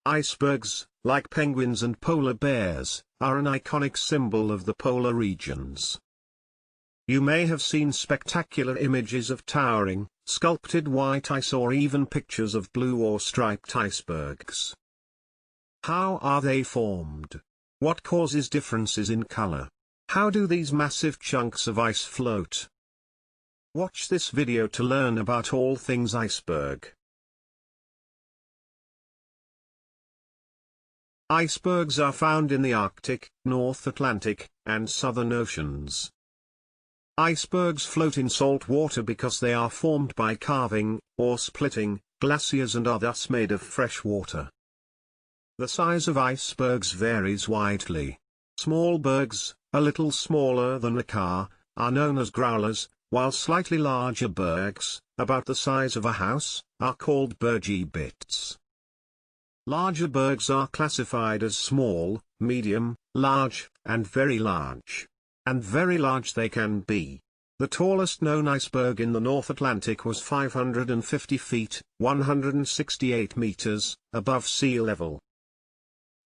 Icebergs, like penguins and polar bears, are an iconic symbol of the polar regions. You may have seen spectacular images of towering, sculpted white ice or even pictures of blue or striped icebergs. How are they formed? What causes differences in color? How do these massive chunks of ice float? Watch this video to learn about all things iceberg. Icebergs are found in the Arctic, North Atlantic, and Southern Oceans. Icebergs float in salt water because they are formed by calving, or splitting, glaciers and are thus made of fresh water. The size of icebergs varies widely. Small bergs, a little smaller than a car, are known as growlers, while slightly larger bergs, about the size of a house, are called bergy bits. Larger bergs are classified as small, medium, large, and very large. And very large they can be. The tallest known iceberg in the North Atlantic was 550 feet, 168 meters, above sea level.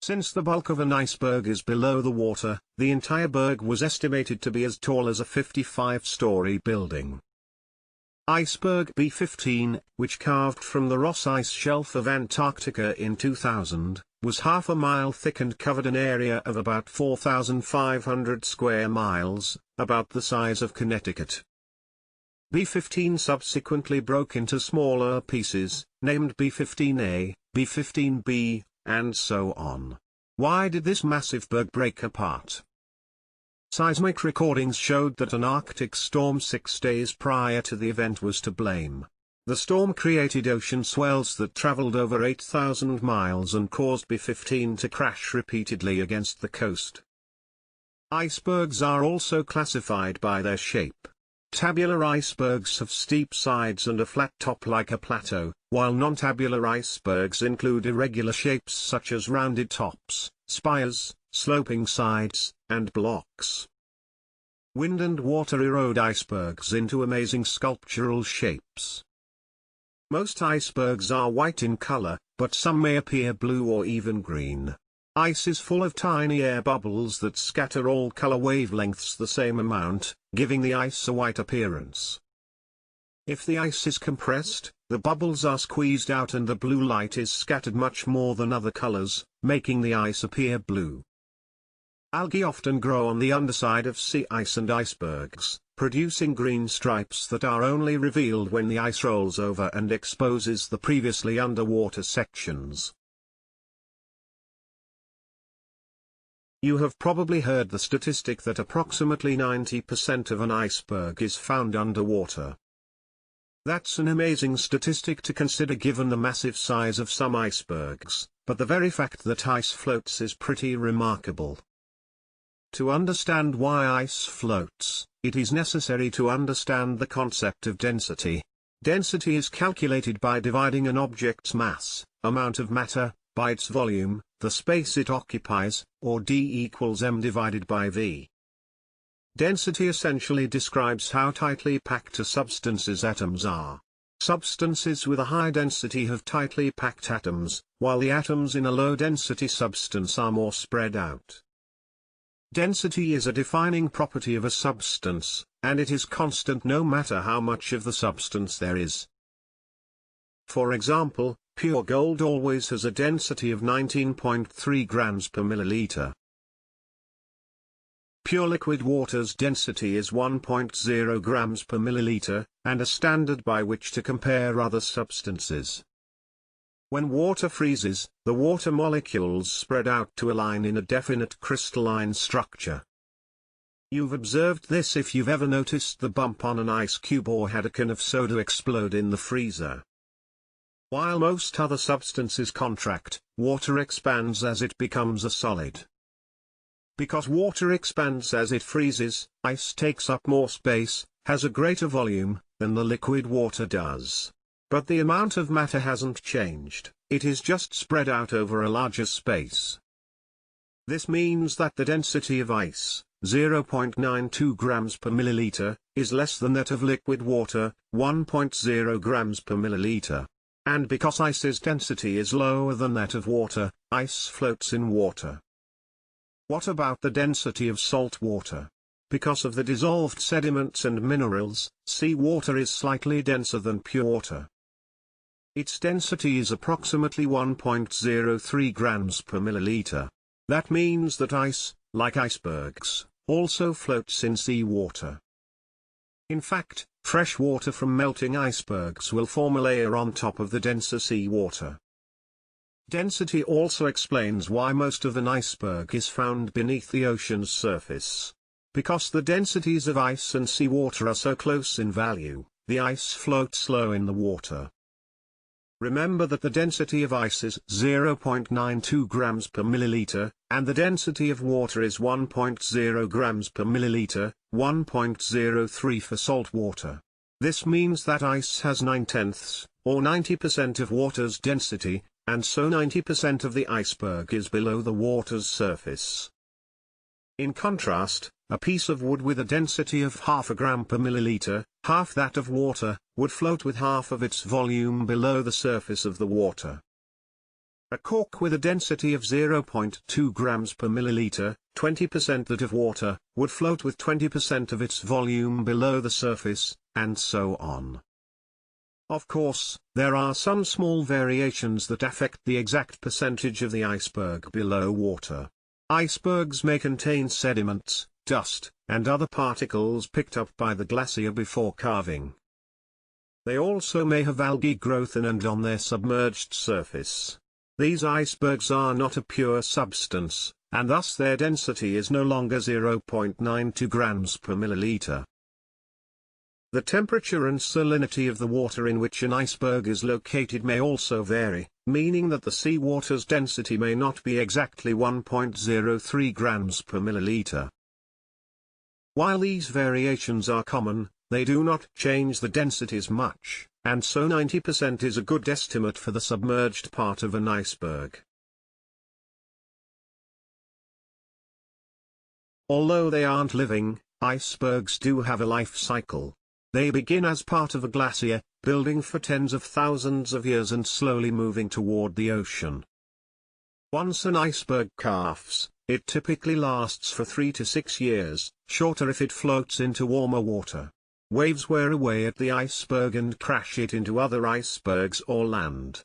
Since the bulk of an iceberg is below the water, the entire berg was estimated to be as tall as a 55-story building. Iceberg B-15, which calved from the Ross Ice Shelf of Antarctica in 2000, was half a mile thick and covered an area of about 4,500 square miles, about the size of Connecticut. B-15 subsequently broke into smaller pieces, named B-15A, B-15B, and so on. Why did this massive berg break apart? Seismic recordings showed that an Arctic storm 6 days prior to the event was to blame. The storm created ocean swells that traveled over 8,000 miles and caused B-15 to crash repeatedly against the coast. Icebergs are also classified by their shape. Tabular icebergs have steep sides and a flat top like a plateau, while non-tabular icebergs include irregular shapes such as rounded tops, spires, sloping sides, and blocks. Wind and water erode icebergs into amazing sculptural shapes. Most icebergs are white in color, but some may appear blue or even green. Ice is full of tiny air bubbles that scatter all color wavelengths the same amount, giving the ice a white appearance. If the ice is compressed, the bubbles are squeezed out and the blue light is scattered much more than other colors, making the ice appear blue. Algae often grow on the underside of sea ice and icebergs, producing green stripes that are only revealed when the ice rolls over and exposes the previously underwater sections. You have probably heard the statistic that approximately 90% of an iceberg is found underwater. That's an amazing statistic to consider given the massive size of some icebergs, but the very fact that ice floats is pretty remarkable. To understand why ice floats, it is necessary to understand the concept of density. Density is calculated by dividing an object's mass, amount of matter, by its volume, the space it occupies, or D equals m divided by V. Density essentially describes how tightly packed a substance's atoms are. Substances with a high density have tightly packed atoms, while the atoms in a low-density substance are more spread out. Density is a defining property of a substance, and it is constant no matter how much of the substance there is. For example, pure gold always has a density of 19.3 grams per milliliter. Pure liquid water's density is 1.0 grams per milliliter, and a standard by which to compare other substances. When water freezes, the water molecules spread out to align in a definite crystalline structure. You've observed this if you've ever noticed the bump on an ice cube or had a can of soda explode in the freezer. While most other substances contract, water expands as it becomes a solid. Because water expands as it freezes, ice takes up more space, has a greater volume, than the liquid water does. But the amount of matter hasn't changed, it is just spread out over a larger space. This means that the density of ice, 0.92 grams per milliliter, is less than that of liquid water, 1.0 grams per milliliter. And because ice's density is lower than that of water, ice floats in water. What about the density of salt water? Because of the dissolved sediments and minerals, seawater is slightly denser than pure water. Its density is approximately 1.03 grams per milliliter. That means that ice, like icebergs, also floats in seawater. In fact, fresh water from melting icebergs will form a layer on top of the denser seawater. Density also explains why most of an iceberg is found beneath the ocean's surface. Because the densities of ice and seawater are so close in value, the ice floats low in the water. Remember that the density of ice is 0.92 grams per milliliter, and the density of water is 1.0 grams per milliliter, 1.03 for salt water. This means that ice has 9/10, or 90% of water's density, and so 90% of the iceberg is below the water's surface. In contrast, a piece of wood with a density of half a gram per milliliter, half that of water, would float with half of its volume below the surface of the water. A cork with a density of 0.2 grams per milliliter, 20% that of water, would float with 20% of its volume below the surface, and so on. Of course, there are some small variations that affect the exact percentage of the iceberg below water. Icebergs may contain sediments, dust, and other particles picked up by the glacier before calving. They also may have algae growth in and on their submerged surface. These icebergs are not a pure substance, and thus their density is no longer 0.92 grams per milliliter. The temperature and salinity of the water in which an iceberg is located may also vary, meaning that the seawater's density may not be exactly 1.03 grams per milliliter. While these variations are common, they do not change the densities much, and so 90% is a good estimate for the submerged part of an iceberg. Although they aren't living, icebergs do have a life cycle. They begin as part of a glacier, building for tens of thousands of years and slowly moving toward the ocean. Once an iceberg calves, it typically lasts for 3 to 6 years, shorter if it floats into warmer water. Waves wear away at the iceberg and crash it into other icebergs or land.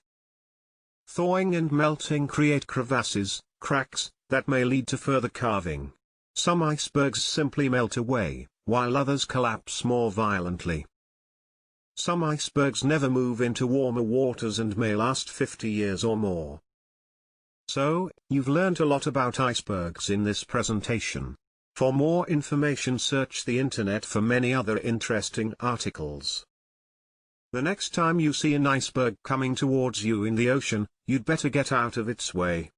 Thawing and melting create crevasses, cracks, that may lead to further calving. Some icebergs simply melt away, while others collapse more violently. Some icebergs never move into warmer waters and may last 50 years or more. So, you've learned a lot about icebergs in this presentation. For more information, search the internet for many other interesting articles. The next time you see an iceberg coming towards you in the ocean, you'd better get out of its way.